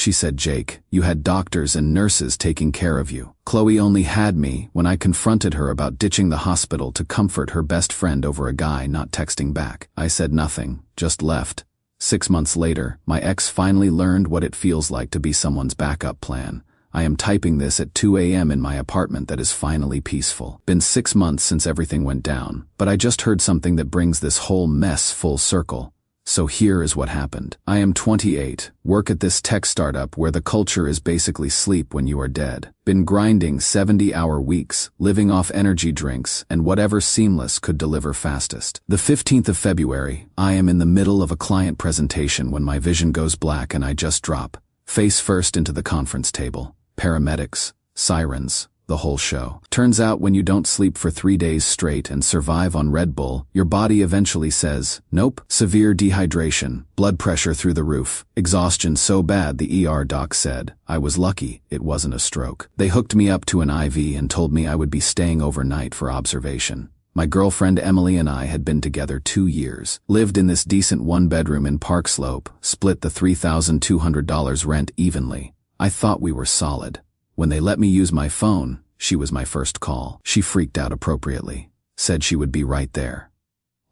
She said, "Jake, you had doctors and nurses taking care of you. Qley only had me when I confronted her about ditching the hospital to comfort her best friend over a guy not texting back. I said nothing, just left. 6 months later, my ex finally learned what it feels like to be someone's backup plan. I am typing this at 2 a.m. in my apartment that is finally peaceful. Been 6 months since everything went down, but I just heard something that brings this whole mess full circle. So here is what happened. I am 28, work at this tech startup where the culture is basically sleep when you are dead. Been grinding 70-hour weeks, living off energy drinks, and whatever Seamless could deliver fastest. The 15th of February, I am in the middle of a client presentation when my vision goes black and I just drop, face first into the conference table. Paramedics, sirens, the whole show. Turns out when you don't sleep for 3 days straight and survive on Red Bull, your body eventually says, nope. Severe dehydration, blood pressure through the roof, exhaustion so bad the ER doc said, I was lucky it wasn't a stroke. They hooked me up to an IV and told me I would be staying overnight for observation. My girlfriend Emily and I had been together 2 years, lived in this decent 1-bedroom in Park Slope, split the $3,200 rent evenly. I thought we were solid. When they let me use my phone, she was my first call. She freaked out appropriately, said she would be right there.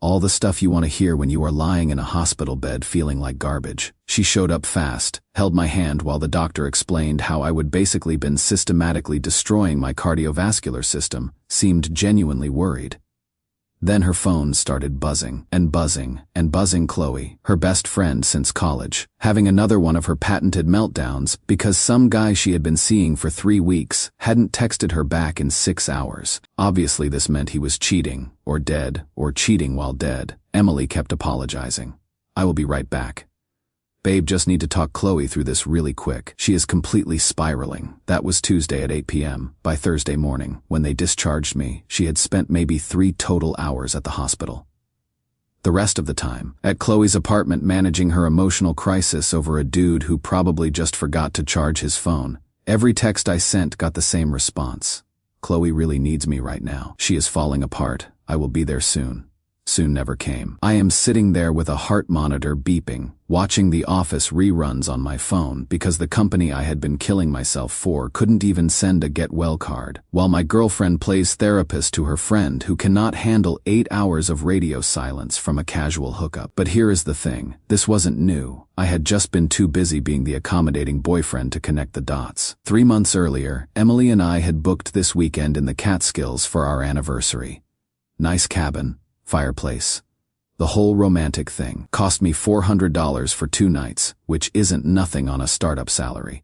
All the stuff you want to hear when you are lying in a hospital bed feeling like garbage. She showed up fast, held my hand while the doctor explained how I would basically been systematically destroying my cardiovascular system, seemed genuinely worried. Then her phone started buzzing and buzzing and buzzing. Qley, her best friend since college, having another one of her patented meltdowns because some guy she had been seeing for 3 weeks hadn't texted her back in 6 hours. Obviously this meant he was cheating, or dead, or cheating while dead. Emily kept apologizing. I will be right back. Babe, just need to talk Qley through this really quick. She is completely spiraling. That was Tuesday at 8 p.m. By Thursday morning, when they discharged me, she had spent maybe 3 total hours at the hospital. The rest of the time, at Qley's apartment managing her emotional crisis over a dude who probably just forgot to charge his phone. Every text I sent got the same response. Qley really needs me right now. She is falling apart. I will be there soon. Soon never came. I am sitting there with a heart monitor beeping, watching The Office reruns on my phone because the company I had been killing myself for couldn't even send a get well card, while my girlfriend plays therapist to her friend who cannot handle 8 hours of radio silence from a casual hookup. But here is the thing, this wasn't new. I had just been too busy being the accommodating boyfriend to connect the dots. 3 months earlier, Emily and I had booked this weekend in the Catskills for our anniversary. Nice cabin. Fireplace. The whole romantic thing cost me $400 for 2 nights, which isn't nothing on a startup salary.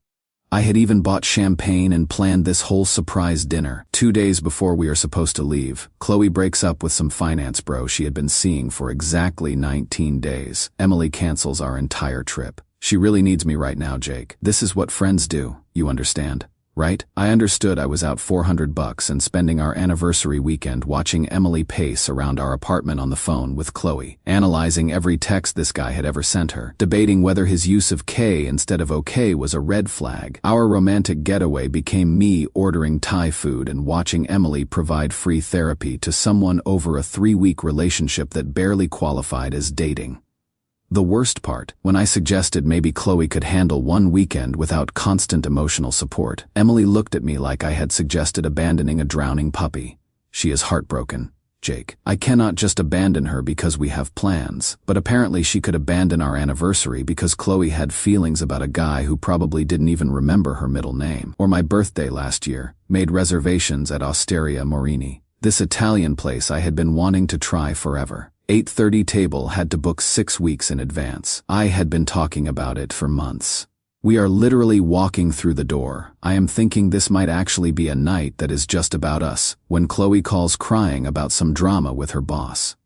I had even bought champagne and planned this whole surprise dinner. 2 days before we are supposed to leave, Qley breaks up with some finance bro she had been seeing for exactly 19 days. Emily cancels our entire trip. She really needs me right now, Jake. This is what friends do, you understand? Right? I understood I was out $400 and spending our anniversary weekend watching Emily pace around our apartment on the phone with Qley, analyzing every text this guy had ever sent her, debating whether his use of K instead of OK was a red flag. Our romantic getaway became me ordering Thai food and watching Emily provide free therapy to someone over a 3-week relationship that barely qualified as dating. The worst part, when I suggested maybe Qley could handle 1 weekend without constant emotional support, Emily looked at me like I had suggested abandoning a drowning puppy. She is heartbroken, Jake. I cannot just abandon her because we have plans, but apparently she could abandon our anniversary because Qley had feelings about a guy who probably didn't even remember her middle name. Or my birthday last year, made reservations at Osteria Morini, this Italian place I had been wanting to try forever. 8:30 table had to book 6 weeks in advance. I had been talking about it for months. We are literally walking through the door. I am thinking this might actually be a night that is just about us, when Qley calls crying about some drama with her boss.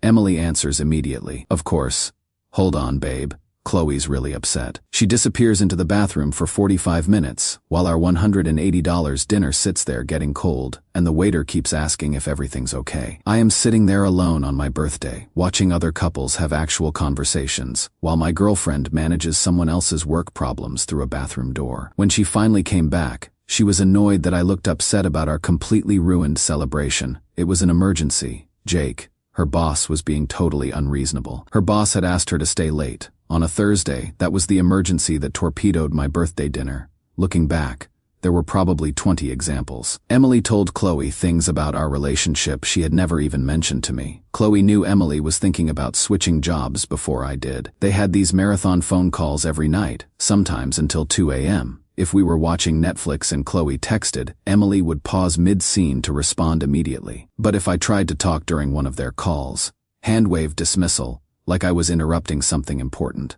Emily answers immediately. Of course. Hold on, babe. Qley's really upset. She disappears into the bathroom for 45 minutes, while our $180 dinner sits there getting cold, and the waiter keeps asking if everything's okay. I am sitting there alone on my birthday, watching other couples have actual conversations, while my girlfriend manages someone else's work problems through a bathroom door. When she finally came back, she was annoyed that I looked upset about our completely ruined celebration. It was an emergency, Jake. Her boss was being totally unreasonable. Her boss had asked her to stay late, On a Thursday, that was the emergency that torpedoed my birthday dinner. Looking back, there were probably 20 examples. Emily told Qley things about our relationship she had never even mentioned to me. Qley knew Emily was thinking about switching jobs before I did. They had these marathon phone calls every night, sometimes until 2 a.m. If we were watching Netflix and Qley texted, Emily would pause mid-scene to respond immediately. But if I tried to talk during one of their calls, hand-wave dismissal, like I was interrupting something important.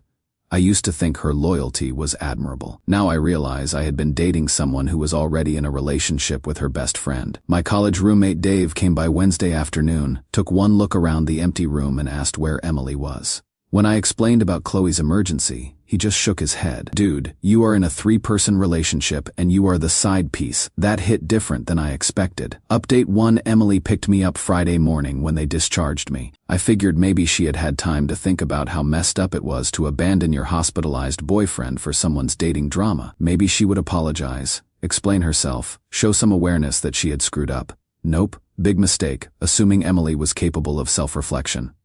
I used to think her loyalty was admirable. Now I realize I had been dating someone who was already in a relationship with her best friend. My college roommate Dave came by Wednesday afternoon, took one look around the empty room and asked where Emily was. When I explained about Qley's emergency, he just shook his head. Dude, you are in a 3-person relationship and you are the side piece. That hit different than I expected. Update 1: Emily picked me up Friday morning when they discharged me. I figured maybe she had had time to think about how messed up it was to abandon your hospitalized boyfriend for someone's dating drama. Maybe she would apologize, explain herself, show some awareness that she had screwed up. Nope, big mistake, assuming Emily was capable of self-reflection.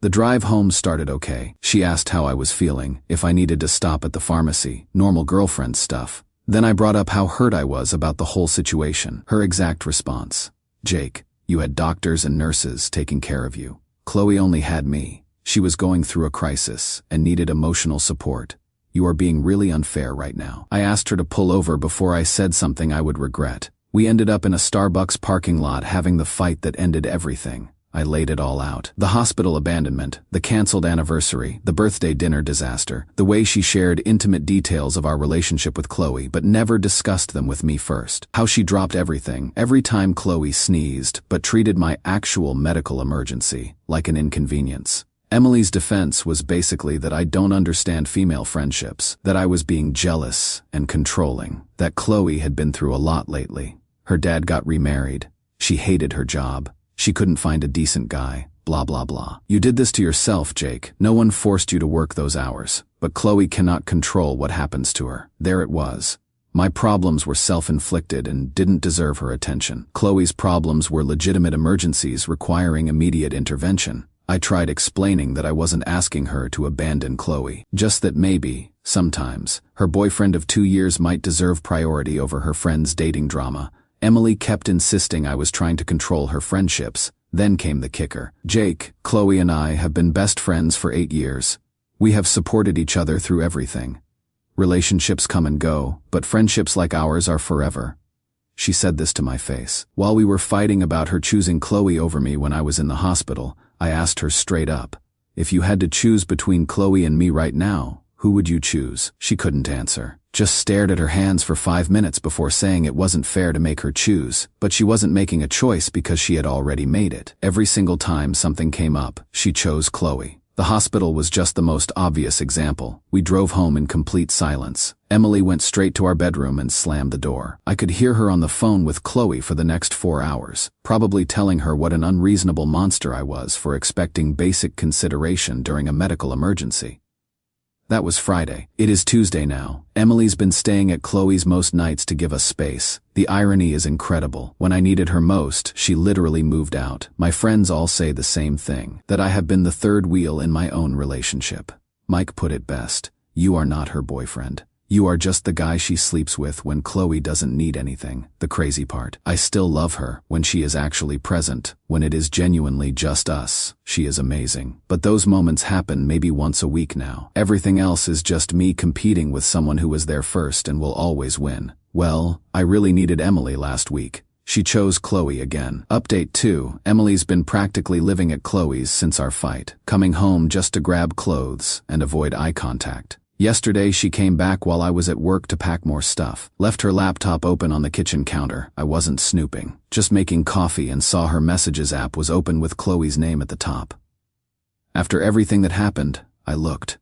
The drive home started okay. She asked how I was feeling, if I needed to stop at the pharmacy, normal girlfriend stuff. Then I brought up how hurt I was about the whole situation. Her exact response: Jake, you had doctors and nurses taking care of you. Qley only had me. She was going through a crisis and needed emotional support. You are being really unfair right now. I asked her to pull over before I said something I would regret. We ended up in a Starbucks parking lot having the fight that ended everything. I laid it all out. The hospital abandonment, the canceled anniversary, the birthday dinner disaster, the way she shared intimate details of our relationship with Qley but never discussed them with me first. How she dropped everything every time Qley sneezed but treated my actual medical emergency like an inconvenience. Emily's defense was basically that I don't understand female friendships, that I was being jealous and controlling, that Qley had been through a lot lately. Her dad got remarried. She hated her job. She couldn't find a decent guy, blah blah blah. You did this to yourself, Jake. No one forced you to work those hours, but Qley cannot control what happens to her. There it was. My problems were self-inflicted and didn't deserve her attention. Qley's problems were legitimate emergencies requiring immediate intervention. I tried explaining that I wasn't asking her to abandon Qley, just that maybe, sometimes, her boyfriend of 2 years might deserve priority over her friend's dating drama. Emily kept insisting I was trying to control her friendships. Then came the kicker. Jake, Qley and I have been best friends for 8 years. We have supported each other through everything. Relationships come and go, but friendships like ours are forever. She said this to my face. While we were fighting about her choosing Qley over me when I was in the hospital, I asked her straight up, if you had to choose between Qley and me right now, who would you choose? She couldn't answer. Just stared at her hands for 5 minutes before saying it wasn't fair to make her choose, but she wasn't making a choice because she had already made it. Every single time something came up, she chose Qley. The hospital was just the most obvious example. We drove home in complete silence. Emily went straight to our bedroom and slammed the door. I could hear her on the phone with Qley for the next 4 hours, probably telling her what an unreasonable monster I was for expecting basic consideration during a medical emergency. That was Friday. It is Tuesday now. Emily's been staying at Qley's most nights to give us space. The irony is incredible. When I needed her most, she literally moved out. My friends all say the same thing, that I have been the third wheel in my own relationship. Mike put it best. You are not her boyfriend. You are just the guy she sleeps with when Qley doesn't need anything. The crazy part, I still love her when she is actually present. When it is genuinely just us, she is amazing. But those moments happen maybe once a week now. Everything else is just me competing with someone who was there first and will always win. Well, I really needed Emily last week. She chose Qley again. Update 2. Emily's been practically living at Qley's since our fight, coming home just to grab clothes and avoid eye contact. Yesterday she came back while I was at work to pack more stuff. Left her laptop open on the kitchen counter. I wasn't snooping, just making coffee, and saw her messages app was open with Qley's name at the top. After everything that happened, I looked.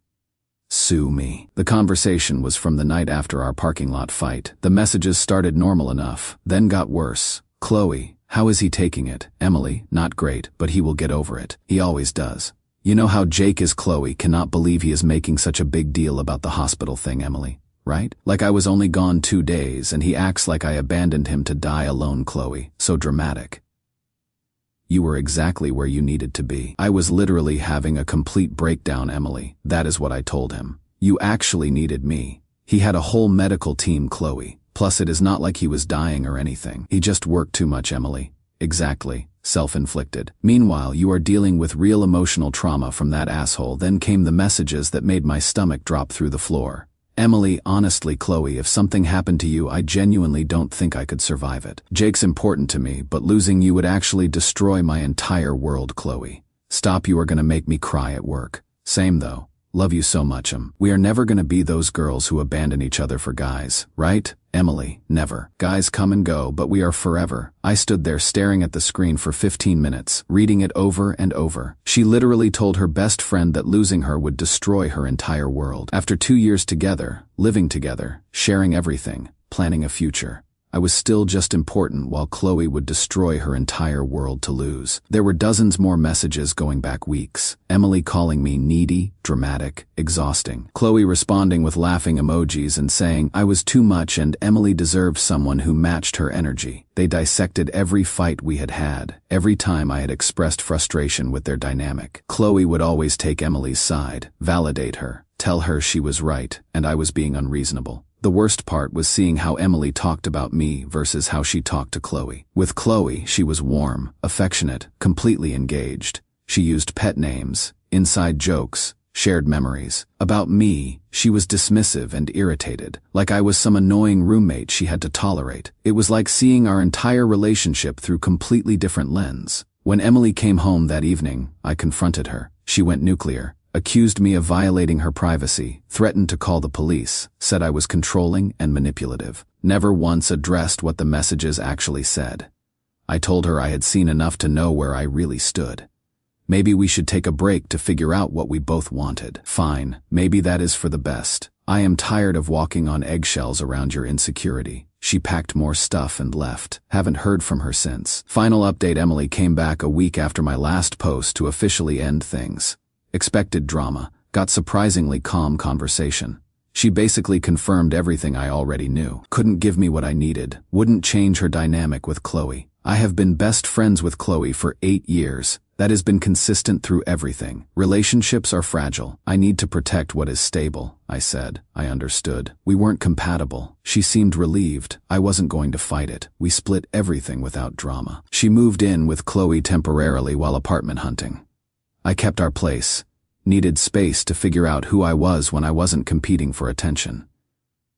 Sue me. The conversation was from the night after our parking lot fight. The messages started normal enough, then got worse. Qley, how is he taking it? Emily, not great, but he will get over it. He always does. You know how Jake is. Qley cannot believe he is making such a big deal about the hospital thing, Emily. Right? Like I was only gone 2 days and he acts like I abandoned him to die alone. Qley, so dramatic. You were exactly where you needed to be. I was literally having a complete breakdown, Emily. That is what I told him. You actually needed me. He had a whole medical team, Qley. Plus it is not like he was dying or anything. He just worked too much, Emily. Exactly. Self-inflicted. Meanwhile, you are dealing with real emotional trauma from that asshole. Then came the messages that made my stomach drop through the floor. Emily, honestly, Qley, if something happened to you, I genuinely don't think I could survive it. Jake's important to me, but losing you would actually destroy my entire world, Qley. Stop, you are gonna make me cry at work. Same though. Love you so much, We are never gonna be those girls who abandon each other for guys, right? Emily, never. Guys come and go, but we are forever. I stood there staring at the screen for 15 minutes, reading it over and over. She literally told her best friend that losing her would destroy her entire world. After 2 years together, living together, sharing everything, planning a future, I was still just important while Qley would destroy her entire world to lose. There were dozens more messages going back weeks. Emily calling me needy, dramatic, exhausting. Qley responding with laughing emojis and saying I was too much and Emily deserved someone who matched her energy. They dissected every fight we had had, every time I had expressed frustration with their dynamic. Qley would always take Emily's side, validate her, tell her she was right, and I was being unreasonable. The worst part was seeing how Emily talked about me versus how she talked to Qley. With Qley, she was warm, affectionate, completely engaged. She used pet names, inside jokes, shared memories. About me, she was dismissive and irritated, like I was some annoying roommate she had to tolerate. It was like seeing our entire relationship through completely different lens. When Emily came home that evening, I confronted her. She went nuclear. Accused me of violating her privacy, threatened to call the police, said I was controlling and manipulative. Never once addressed what the messages actually said. I told her I had seen enough to know where I really stood. Maybe we should take a break to figure out what we both wanted. Fine, maybe that is for the best. I am tired of walking on eggshells around your insecurity. She packed more stuff and left. Haven't heard from her since. Final update: Emily came back a week after my last post to officially end things. Expected drama, got surprisingly calm conversation. She basically confirmed everything I already knew. Couldn't give me what I needed, wouldn't change her dynamic with Qley. I have been best friends with Qley for 8 years. That has been consistent through everything. Relationships are fragile. I need to protect what is stable, I said. I understood. We weren't compatible. She seemed relieved. I wasn't going to fight it. We split everything without drama. She moved in with Qley temporarily while apartment hunting. I kept our place. Needed space to figure out who I was when I wasn't competing for attention.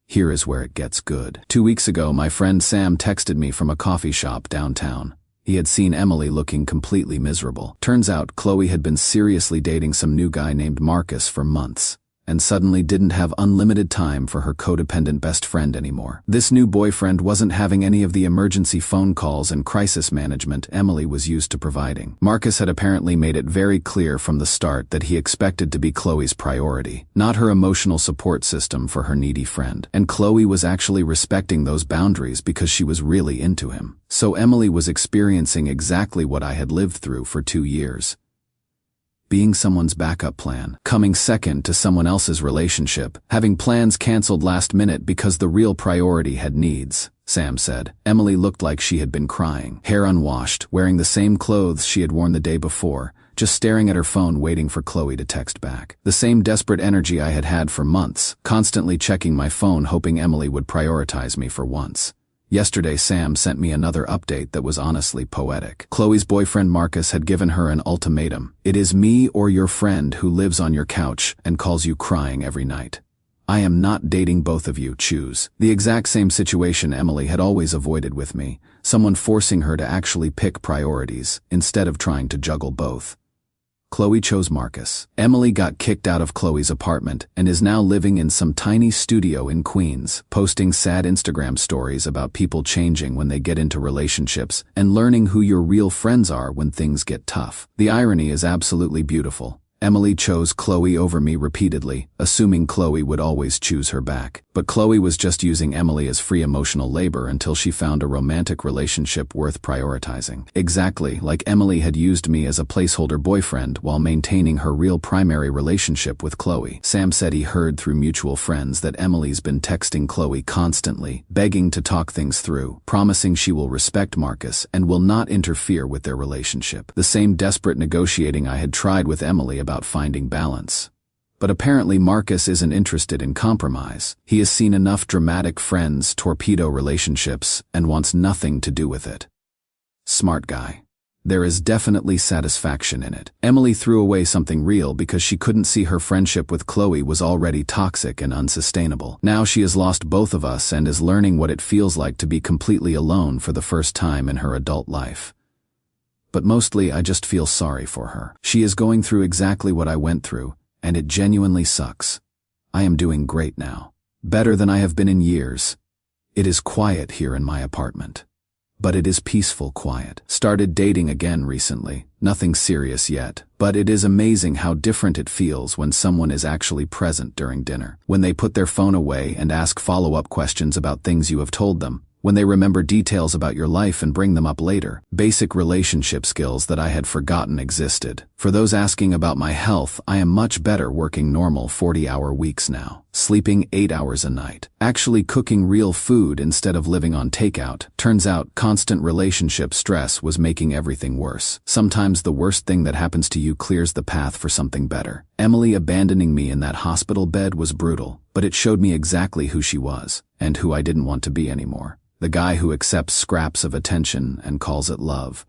Here is where it gets good. 2 weeks ago, my friend Sam texted me from a coffee shop downtown. He had seen Emily looking completely miserable. Turns out Qley had been seriously dating some new guy named Marcus for months, and suddenly didn't have unlimited time for her codependent best friend anymore. This new boyfriend wasn't having any of the emergency phone calls and crisis management Emily was used to providing. Marcus had apparently made it very clear from the start that he expected to be Qley's priority, not her emotional support system for her needy friend. And Qley was actually respecting those boundaries because she was really into him. So Emily was experiencing exactly what I had lived through for 2 years. Being someone's backup plan, coming second to someone else's relationship, having plans canceled last minute because the real priority had needs, Sam said. Emily looked like she had been crying, hair unwashed, wearing the same clothes she had worn the day before, just staring at her phone waiting for Qley to text back. The same desperate energy I had had for months, constantly checking my phone hoping Emily would prioritize me for once. Yesterday, Sam sent me another update that was honestly poetic. Qley's boyfriend Marcus had given her an ultimatum. It is me or your friend who lives on your couch and calls you crying every night. I am not dating both of you, choose. The exact same situation Emily had always avoided with me, someone forcing her to actually pick priorities, instead of trying to juggle both. Qley chose Marcus. Emily got kicked out of Qley's apartment and is now living in some tiny studio in Queens, posting sad Instagram stories about people changing when they get into relationships and learning who your real friends are when things get tough. The irony is absolutely beautiful. Emily chose Qley over me repeatedly, assuming Qley would always choose her back. But Qley was just using Emily as free emotional labor until she found a romantic relationship worth prioritizing. Exactly like Emily had used me as a placeholder boyfriend while maintaining her real primary relationship with Qley. Sam said he heard through mutual friends that Emily's been texting Qley constantly, begging to talk things through, promising she will respect Marcus and will not interfere with their relationship. The same desperate negotiating I had tried with Emily about finding balance. But apparently Marcus isn't interested in compromise. He has seen enough dramatic friends torpedo relationships and wants nothing to do with it. Smart guy. There is definitely satisfaction in it. Emily threw away something real because she couldn't see her friendship with Qley was already toxic and unsustainable. Now she has lost both of us and is learning what it feels like to be completely alone for the first time in her adult life. But mostly I just feel sorry for her. She is going through exactly what I went through, and it genuinely sucks. I am doing great now. Better than I have been in years. It is quiet here in my apartment. But it is peaceful quiet. Started dating again recently. Nothing serious yet, but it is amazing how different it feels when someone is actually present during dinner. When they put their phone away and ask follow-up questions about things you have told them. When they remember details about your life and bring them up later. Basic relationship skills that I had forgotten existed. For those asking about my health, I am much better working normal 40-hour weeks now. Sleeping 8 hours a night. Actually cooking real food instead of living on takeout. Turns out constant relationship stress was making everything worse. Sometimes the worst thing that happens to you clears the path for something better. Emily abandoning me in that hospital bed was brutal, but it showed me exactly who she was, and who I didn't want to be anymore. The guy who accepts scraps of attention and calls it love.